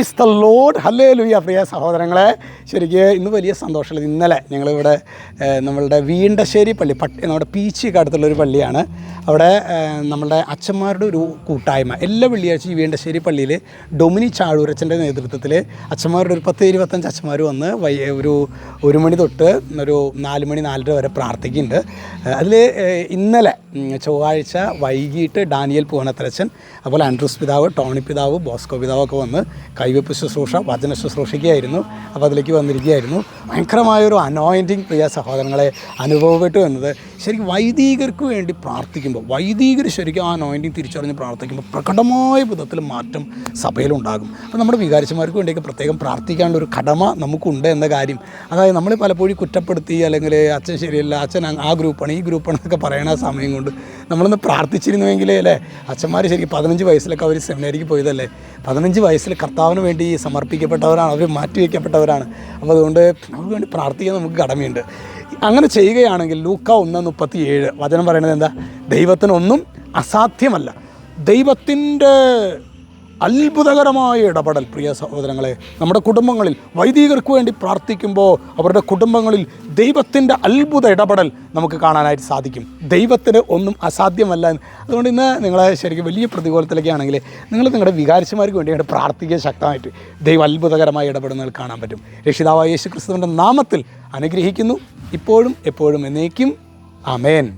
Is the Lord. Hallelujah. പ്രിയ സഹോദരങ്ങളെ, ശരിക്കും ഇന്ന് വലിയ സന്തോഷമുള്ളത്, ഇന്നലെ ഞങ്ങളിവിടെ നമ്മളുടെ വീണ്ടശ്ശേരി പള്ളി, നമ്മുടെ പീച്ചിക്ക് അടുത്തുള്ളൊരു പള്ളിയാണ്. അവിടെ നമ്മളുടെ അച്ഛന്മാരുടെ ഒരു കൂട്ടായ്മ എല്ലാ വെള്ളിയാഴ്ച ഈ വീണ്ടശ്ശേരി പള്ളിയിൽ ഡൊമിനി ചാഴൂരച്ചൻ്റെ നേതൃത്വത്തിൽ അച്ഛന്മാരുടെ ഒരു 10-25 അച്ഛന്മാർ വന്ന് ഒരു മണി തൊട്ട് ഒരു 4 മണി 4:30 വരെ പ്രാർത്ഥിക്കുന്നുണ്ട്. അതിൽ ഇന്നലെ ചൊവ്വാഴ്ച വൈകിട്ട് ഡാനിയൽ പൂവനത്തരച്ചൻ, അതുപോലെ ആൻഡ്രൂസ് പിതാവ്, ടോണി പിതാവ്, ബോസ്കോ പിതാവൊക്കെ വന്ന് കൈവെപ്പ് ശുശ്രൂഷ, വചന ശുശ്രൂഷയ്ക്കായിരുന്നു. അപ്പോൾ അതിലേക്ക് വന്നിരിക്കുകയായിരുന്നു. ഭയങ്കരമായൊരു അനോയിൻറ്റിങ്, പ്രിയ സഹോദരങ്ങളെ, അനുഭവപ്പെട്ടു എന്നത് ശരിക്കും വൈദികർക്ക് വേണ്ടി പ്രാർത്ഥിക്കുമ്പോൾ, വൈദികർ ശരിക്കും ആ അനോയിൻറ്റിങ് തിരിച്ചറിഞ്ഞ് പ്രാർത്ഥിക്കുമ്പോൾ പ്രകടമായ വിധത്തിൽ മാറ്റം സഭയിലുണ്ടാകും. അപ്പോൾ നമ്മുടെ വികാരിച്ചമാർക്ക് വേണ്ടിയൊക്കെ പ്രത്യേകം പ്രാർത്ഥിക്കാനുള്ള ഒരു കടമ നമുക്കുണ്ട് എന്ന കാര്യം, അതായത് നമ്മൾ പലപ്പോഴും കുറ്റപ്പെടുത്തി, അല്ലെങ്കിൽ അച്ഛൻ ശരിയല്ല, അച്ഛൻ ആ ഗ്രൂപ്പാണ് ഈ ഗ്രൂപ്പാണ് എന്നൊക്കെ പറയണ സമയം കൊണ്ട് നമ്മളൊന്ന് പ്രാർത്ഥിച്ചിരുന്നുവെങ്കിലേ അല്ലേ. അച്ഛന്മാർ ശരിക്കും 15 വയസ്സിലൊക്കെ അവർ സെമിനാരിക്ക് പോയതല്ലേ. 15 വയസ്സിൽ കർത്താവിന് വേണ്ടി സമർപ്പിക്കപ്പെട്ടവരാണ്, അവർ മാറ്റിവെക്കപ്പെട്ടവരാണ്. അപ്പോൾ അതുകൊണ്ട് അവർക്ക് വേണ്ടി പ്രാർത്ഥിക്കാൻ നമുക്ക് കടമയുണ്ട്. അങ്ങനെ ചെയ്യുകയാണെങ്കിൽ ലൂക്ക 1:37 വചനം പറയുന്നത് എന്താ? ദൈവത്തിനൊന്നും അസാധ്യമല്ല. ദൈവത്തിൻ്റെ അത്ഭുതകരമായ ഇടപെടൽ, പ്രിയ സഹോദരങ്ങളെ, നമ്മുടെ കുടുംബങ്ങളിൽ വൈദികർക്ക് വേണ്ടി പ്രാർത്ഥിക്കുമ്പോൾ അവരുടെ കുടുംബങ്ങളിൽ ദൈവത്തിൻ്റെ അത്ഭുത ഇടപെടൽ നമുക്ക് കാണാനായിട്ട് സാധിക്കും. ദൈവത്തിന് ഒന്നും അസാധ്യമല്ല. അതുകൊണ്ട് ഇന്ന് നിങ്ങളെ ശരിക്കും വലിയ പ്രതികൂലത്തിലേക്കാണെങ്കിൽ നിങ്ങൾ നിങ്ങളുടെ വികാരിച്ചമാർക്ക് വേണ്ടി പ്രാർത്ഥിക്കുക ശക്തമായിട്ട്. ദൈവം അത്ഭുതകരമായി ഇടപെടുന്നത് കാണാൻ പറ്റും. രക്ഷിതാവായ യേശു ക്രിസ്തുവിൻ്റെ നാമത്തിൽ അനുഗ്രഹിക്കുന്നു, ഇപ്പോഴും എപ്പോഴും എന്നേക്കും. ആമേൻ.